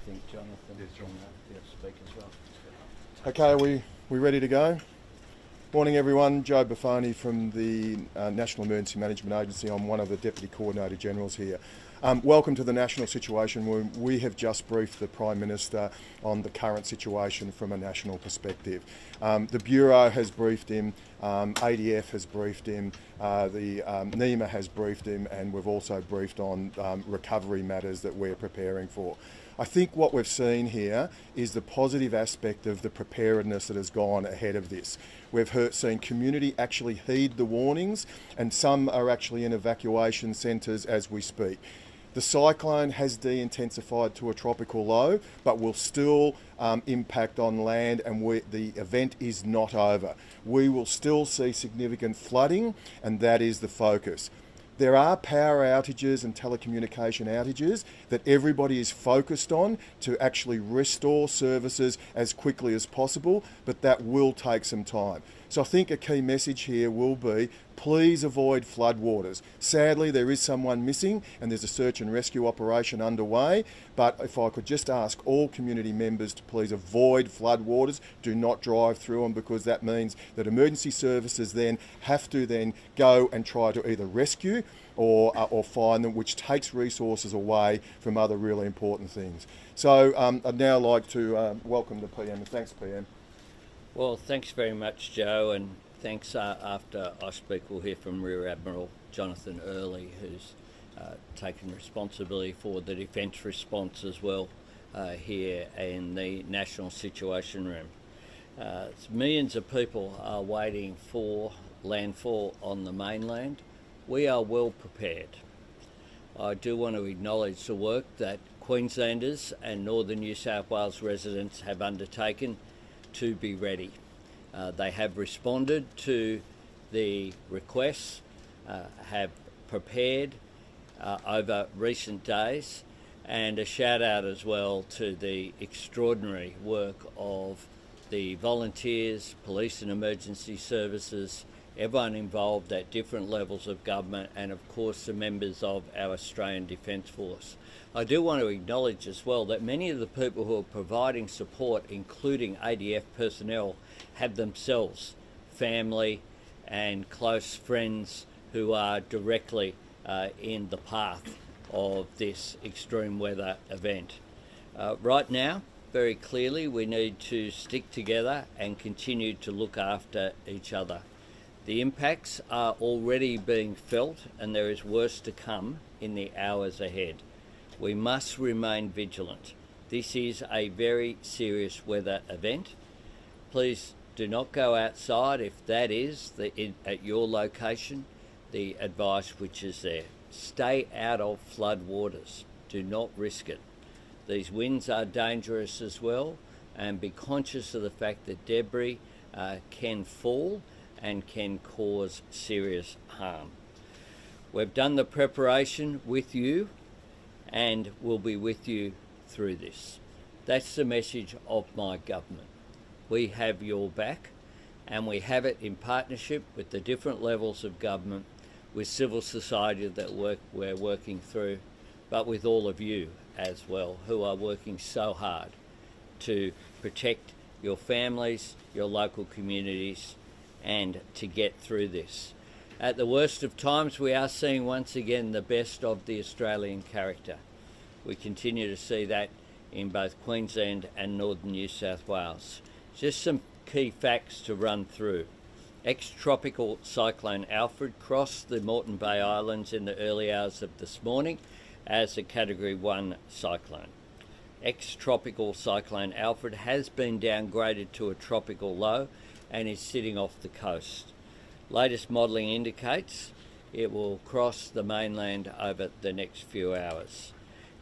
think Jonathan can speak as well. Okay, are we ready to go? Morning everyone, Joe Buffoni from the National Emergency Management Agency. I'm one of the Deputy Coordinator Generals here. Welcome to the national situation where we have just briefed the Prime Minister on the current situation from a national perspective. The Bureau has briefed him, ADF has briefed him, the NEMA has briefed him, and we've also briefed on recovery matters that we're preparing for. I think what we've seen here is the positive aspect of the preparedness that has gone ahead of this. We've seen community actually heed the warnings, and some are actually in evacuation centres as we speak. The cyclone has de-intensified to a tropical low, but will still impact on land, and the event is not over. We will still see significant flooding, and that is the focus. There are power outages and telecommunication outages that everybody is focused on to actually restore services as quickly as possible, but that will take some time. So I think a key message here will be, please avoid floodwaters. Sadly, there is someone missing and there's a search and rescue operation underway, but if I could just ask all community members to please avoid floodwaters, do not drive through them, because that means that emergency services then have to then go and try to either rescue or find them, which takes resources away from other really important things. So I'd now like to welcome the PM, and thanks PM. Well, thanks very much, Joe, and thanks. After I speak, we'll hear from Rear Admiral Jonathan Early, who's taken responsibility for the defence response as well here in the National Situation Room. Millions of people are waiting for landfall on the mainland. We are well prepared. I do want to acknowledge the work that Queenslanders and Northern New South Wales residents have undertaken to be ready. They have responded to the requests, have prepared over recent days, and a shout out as well to the extraordinary work of the volunteers, police and emergency services, everyone involved at different levels of government, and of course the members of our Australian Defence Force. I do want to acknowledge as well that many of the people who are providing support, including ADF personnel, have themselves family and close friends who are directly in the path of this extreme weather event. Right now, very clearly, we need to stick together and continue to look after each other. The impacts are already being felt, and there is worse to come in the hours ahead. We must remain vigilant. This is a very serious weather event. Please do not go outside if that is at your location, the advice which is there. Stay out of flood waters. Do not risk it. These winds are dangerous as well, and be conscious of the fact that debris can fall and can cause serious harm. We've done the preparation with you and will be with you through this. That's the message of my government. We have your back, and we have it in partnership with the different levels of government, with civil society that we're working through, but with all of you as well, who are working so hard to protect your families, your local communities, and to get through this. At the worst of times, we are seeing once again the best of the Australian character. We continue to see that in both Queensland and Northern New South Wales. Just some key facts to run through. Ex-tropical Cyclone Alfred crossed the Moreton Bay Islands in the early hours of this morning as a Category 1 cyclone. Ex-tropical Cyclone Alfred has been downgraded to a tropical low and is sitting off the coast. Latest modelling indicates it will cross the mainland over the next few hours.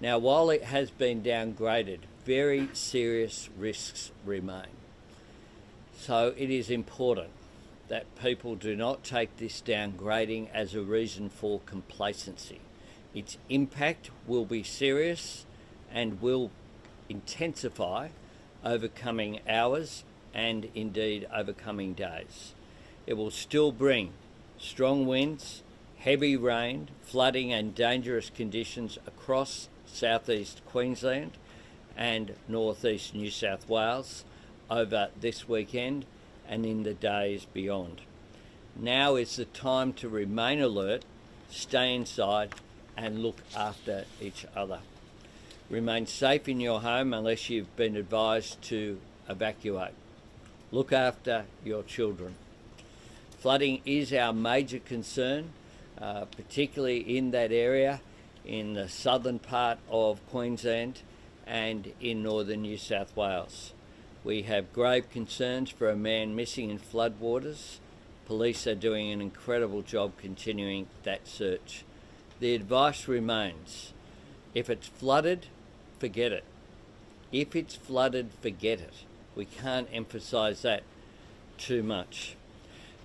Now, while it has been downgraded, very serious risks remain. So it is important that people do not take this downgrading as a reason for complacency. Its impact will be serious and will intensify over coming hours and indeed over coming days. It will still bring strong winds, heavy rain, flooding and dangerous conditions across southeast Queensland and northeast New South Wales over this weekend and in the days beyond. Now is the time to remain alert, stay inside and look after each other. Remain safe in your home unless you've been advised to evacuate. Look after your children. Flooding is our major concern, particularly in that area in the southern part of Queensland and in northern New South Wales. We have grave concerns for a man missing in floodwaters. Police are doing an incredible job continuing that search. The advice remains, if it's flooded, forget it. If it's flooded, forget it. We can't emphasise that too much.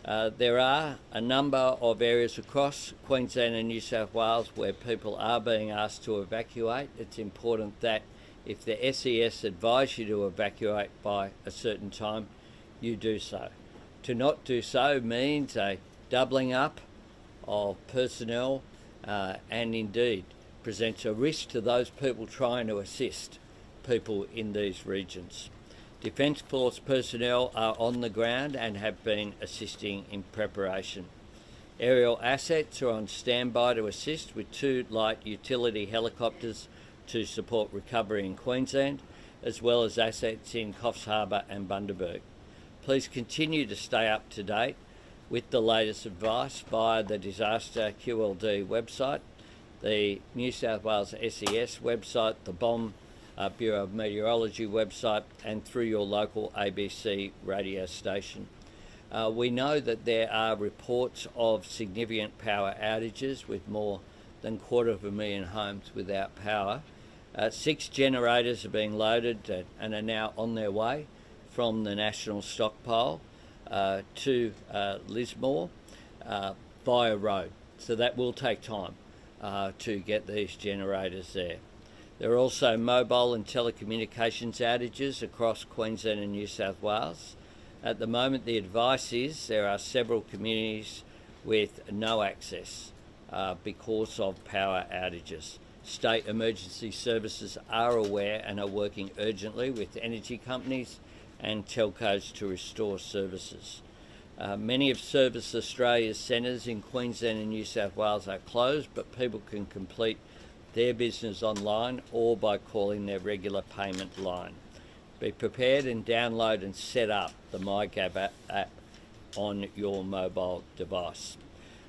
There are a number of areas across Queensland and New South Wales where people are being asked to evacuate. It's important that if the SES advise you to evacuate by a certain time, you do so. To not do so means a doubling up of personnel and indeed presents a risk to those people trying to assist people in these regions. Defence Force personnel are on the ground and have been assisting in preparation. Aerial assets are on standby to assist with 2 light utility helicopters to support recovery in Queensland, as well as assets in Coffs Harbour and Bundaberg. Please continue to stay up to date with the latest advice via the Disaster QLD website, the New South Wales SES website, the BOM Bureau of Meteorology website, and through your local ABC radio station. We know that there are reports of significant power outages with more than 250,000 homes without power. 6 generators are being loaded and are now on their way from the national stockpile to Lismore via road. So that will take time to get these generators there. There are also mobile and telecommunications outages across Queensland and New South Wales. At the moment, the advice is there are several communities with no access because of power outages. State emergency services are aware and are working urgently with energy companies and telcos to restore services. Many of Service Australia's centres in Queensland and New South Wales are closed, but people can complete their business online or by calling their regular payment line. Be prepared and download and set up the MyGab app on your mobile device.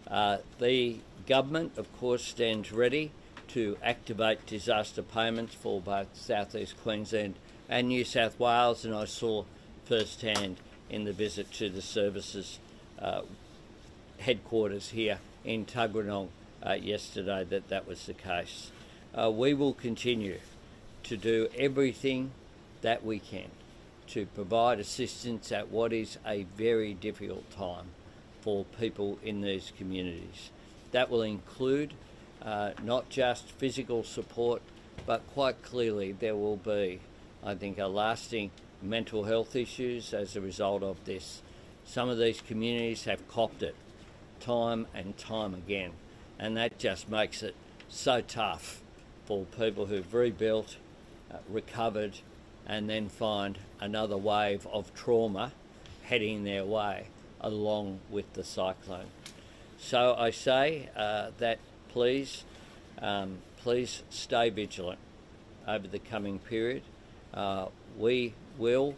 The government, of course, stands ready to activate disaster payments for both South East Queensland and New South Wales, and I saw firsthand in the visit to the services headquarters here in Tuggeranong yesterday that was the case. We will continue to do everything that we can to provide assistance at what is a very difficult time for people in these communities. That will include not just physical support, but quite clearly there will be, I think, a lasting mental health issues as a result of this. Some of these communities have copped it time and time again, and that just makes it so tough for people who've rebuilt, recovered, and then find another wave of trauma heading their way along with the cyclone. So I say that please stay vigilant over the coming period. We will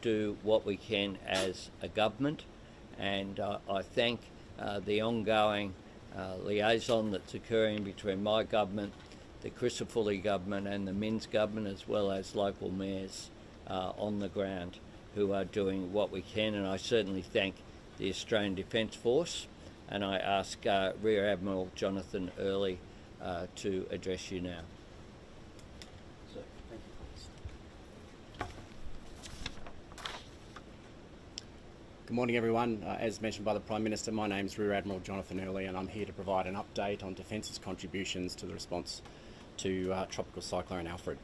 do what we can as a government, and I thank the ongoing liaison that's occurring between my government, the Crisafulli government and the Minns government, as well as local mayors on the ground who are doing what we can, and I certainly thank the Australian Defence Force, and I ask Rear Admiral Jonathan Early to address you now. Good morning, everyone. As mentioned by the Prime Minister, my name is Rear Admiral Jonathan Early, and I'm here to provide an update on Defence's contributions to the response to Tropical Cyclone Alfred.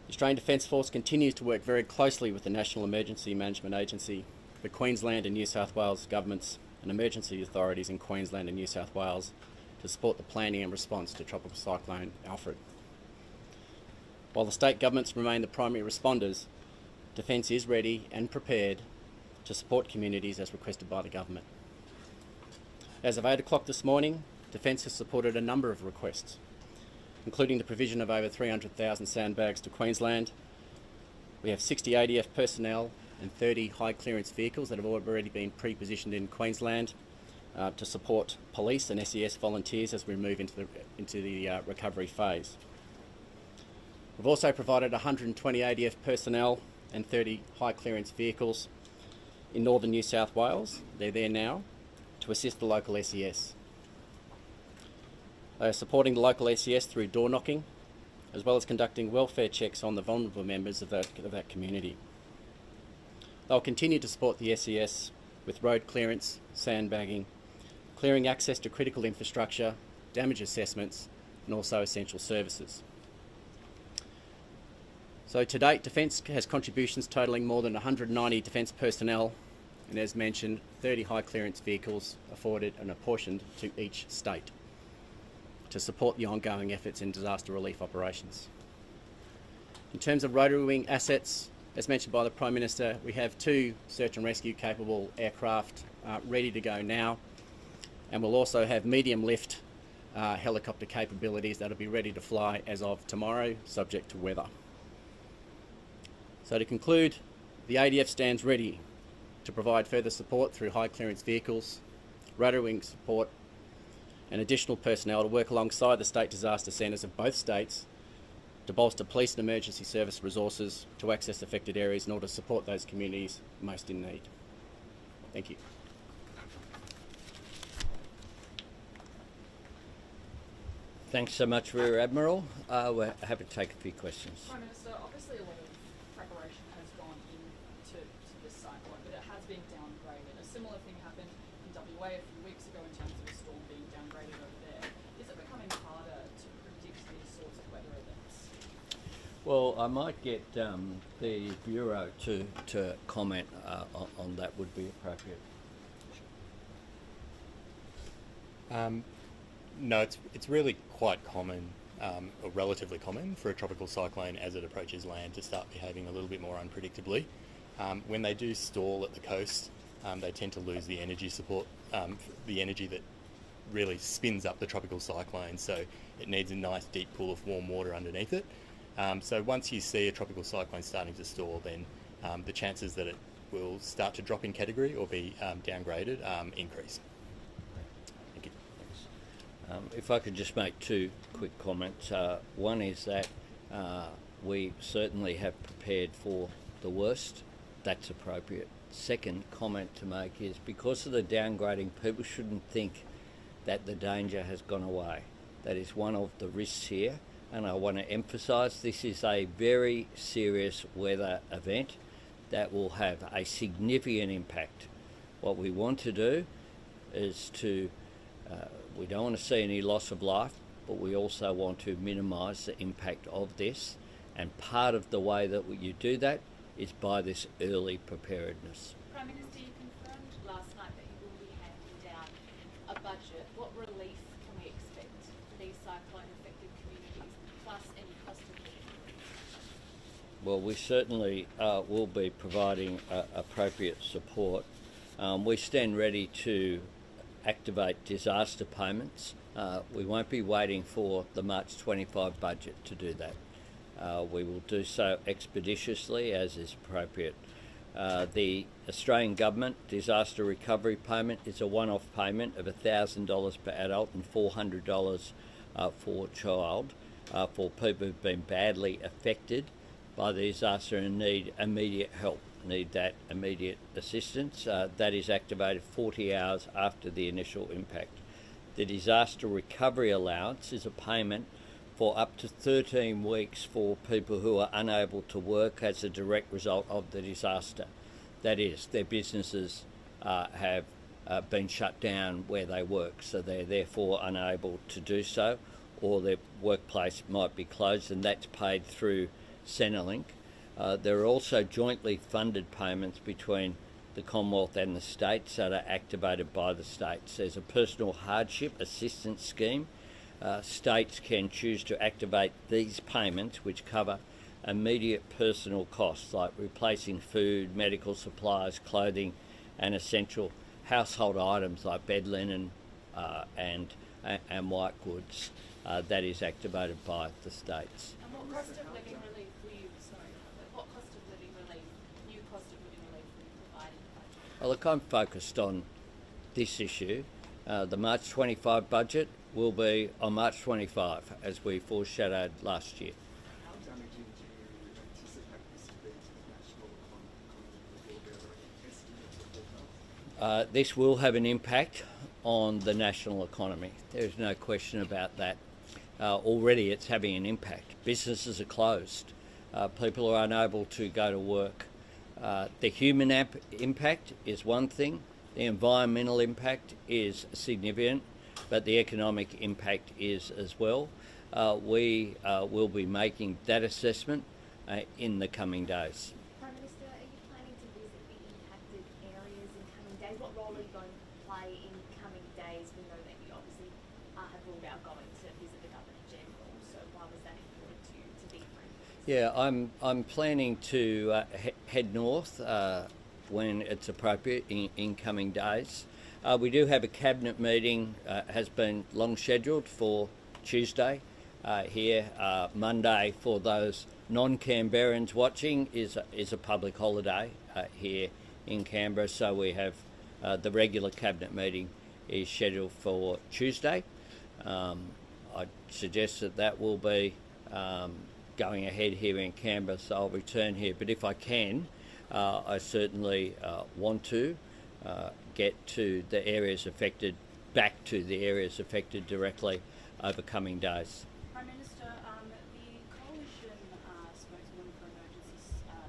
The Australian Defence Force continues to work very closely with the National Emergency Management Agency, the Queensland and New South Wales governments and emergency authorities in Queensland and New South Wales to support the planning and response to Tropical Cyclone Alfred. While the state governments remain the primary responders, Defence is ready and prepared to support communities as requested by the government. As of 8 o'clock this morning, Defence has supported a number of requests, including the provision of over 300,000 sandbags to Queensland. We have 60 ADF personnel and 30 high clearance vehicles that have already been pre-positioned in Queensland to support police and SES volunteers as we move into the recovery phase. We've also provided 120 ADF personnel and 30 high clearance vehicles in northern New South Wales. They're there now to assist the local SES. They are supporting the local SES through door knocking, as well as conducting welfare checks on the vulnerable members of that community. They'll continue to support the SES with road clearance, sandbagging, clearing access to critical infrastructure, damage assessments, and also essential services. So to date, Defence has contributions totalling more than 190 Defence personnel, and as mentioned, 30 high clearance vehicles afforded and apportioned to each state to support the ongoing efforts in disaster relief operations. In terms of rotary wing assets, as mentioned by the Prime Minister, we have 2 search and rescue capable aircraft ready to go now, and we'll also have medium lift helicopter capabilities that'll be ready to fly as of tomorrow, subject to weather. So to conclude, the ADF stands ready to provide further support through high clearance vehicles, rotary wing support, and additional personnel to work alongside the state disaster centres of both states to bolster police and emergency service resources to access affected areas in order to support those communities most in need. Thank you. Thanks so much, Rear Admiral. We're happy to take a few questions. Prime Minister, obviously a lot of preparation has gone into this cyclone, but it has been downgraded. A similar thing happened in WA a few weeks ago in terms of a storm being downgraded over there. Is it becoming harder to predict these sorts of weather events? Well, I might get the Bureau to comment on that would be appropriate. No, it's really quite common, or relatively common, for a tropical cyclone as it approaches land to start behaving a little bit more unpredictably. When they do stall at the coast, they tend to lose the energy support, the energy that really spins up the tropical cyclone, so it needs a nice deep pool of warm water underneath it. So once you see a tropical cyclone starting to stall, then the chances that it will start to drop in category or be downgraded increase. Thank you. If I could just make 2 quick comments. One is that we certainly have prepared for the worst. That's appropriate. Second comment to make is because of the downgrading, people shouldn't think that the danger has gone away. That is one of the risks here, and I want to emphasise this is a very serious weather event that will have a significant impact. What we want to do is we don't want to see any loss of life, but we also want to minimise the impact of this, and part of the way that you do that is by this early preparedness. Prime Minister, you confirmed last night that you will be handing down a budget. What relief can we expect for these cyclone-affected communities, plus any cost of living? Well, we certainly will be providing appropriate support. We stand ready to activate disaster payments. We won't be waiting for the March 25 budget to do that. We will do so expeditiously as is appropriate. The Australian Government disaster recovery payment is a one-off payment of $1,000 per adult and $400 for child for people who've been badly affected by the disaster and need immediate help. Need that immediate assistance. That is activated 40 hours after the initial impact. The disaster recovery allowance is a payment for up to 13 weeks for people who are unable to work as a direct result of the disaster. That is, their businesses have been shut down where they work, so they're therefore unable to do so, or their workplace might be closed, and that's paid through Centrelink. There are also jointly funded payments between the Commonwealth and the states that are activated by the states. There's a personal hardship assistance scheme states can choose to activate these payments, which cover immediate personal costs like replacing food, medical supplies, clothing, and essential household items like bed linen and white goods. That is activated by the states. And what cost of living relief were you, what cost of living relief, new cost of living relief were you providing? Well, look, I'm focused on this issue. The March 25 budget will be on March 25, as we foreshadowed last year. How damaging do you anticipate this to be to the national economy? Will there be estimates or forecasts? This will have an impact on the national economy. There's no question about that. Already it's having an impact. Businesses are closed. People are unable to go to work. The human impact is one thing. The environmental impact is significant, but the economic impact is as well. We will be making that assessment in the coming days. Prime Minister, are you planning to visit the impacted areas in coming days? What role are you going to play in coming days? We know that you obviously have ruled out going to visit the Governor General, so why was that important to you to be present? Yeah, I'm planning to head north when it's appropriate in coming days. We do have a cabinet meeting, has been long scheduled for Tuesday here. Monday, for those non-Canberrans watching, is a public holiday here in Canberra, so we have the regular cabinet meeting is scheduled for Tuesday. I suggest that will be going ahead here in Canberra, so I'll return here. But if I can, I certainly want to get to the areas affected, back to the areas affected directly over coming days. Prime Minister, the coalition spokesman for emergency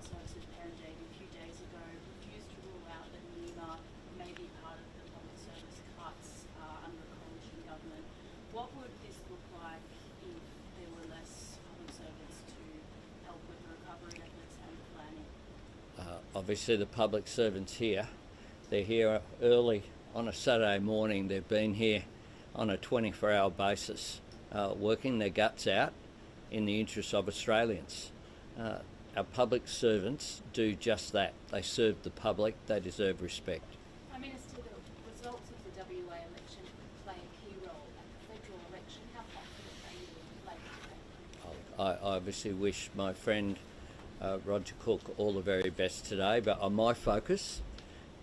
services, Perrin Davey, a few days ago refused to rule out that NEMA may be part of the public service cuts under a coalition government. What would this look like if there were less public servants to help with the recovery efforts and planning? Obviously the public servants here, they're here early on a Saturday morning. They've been here on a 24-hour basis, working their guts out in the interests of Australians. Our public servants do just that. They serve the public. They deserve respect. Prime Minister, the results of the WA election could play a key role at the federal election. How confident are you in Labor today? I obviously wish my friend Roger Cook all the very best today, but my focus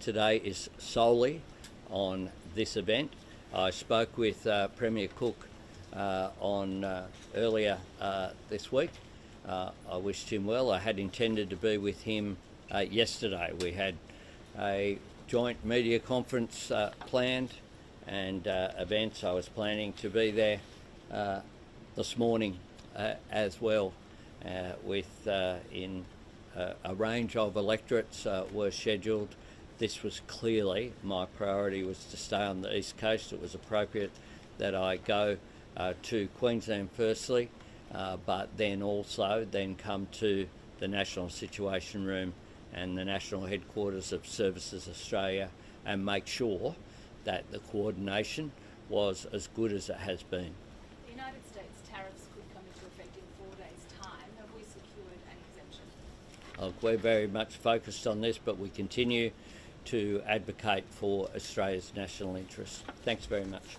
today is solely on this event. I spoke with Premier Cook earlier this week. I wished him well. I had intended to be with him yesterday. We had a joint media conference planned and events. I was planning to be there this morning as well, with in a range of electorates were scheduled. This was clearly my priority, was to stay on the East Coast. It was appropriate that I go to Queensland firstly, but then also come to the National Situation Room and the National Headquarters of Services Australia and make sure that the coordination was as good as it has been. The United States tariffs could come into effect in 4 days' time. Have we secured an exemption? We're very much focused on this, but we continue to advocate for Australia's national interests. Thanks very much.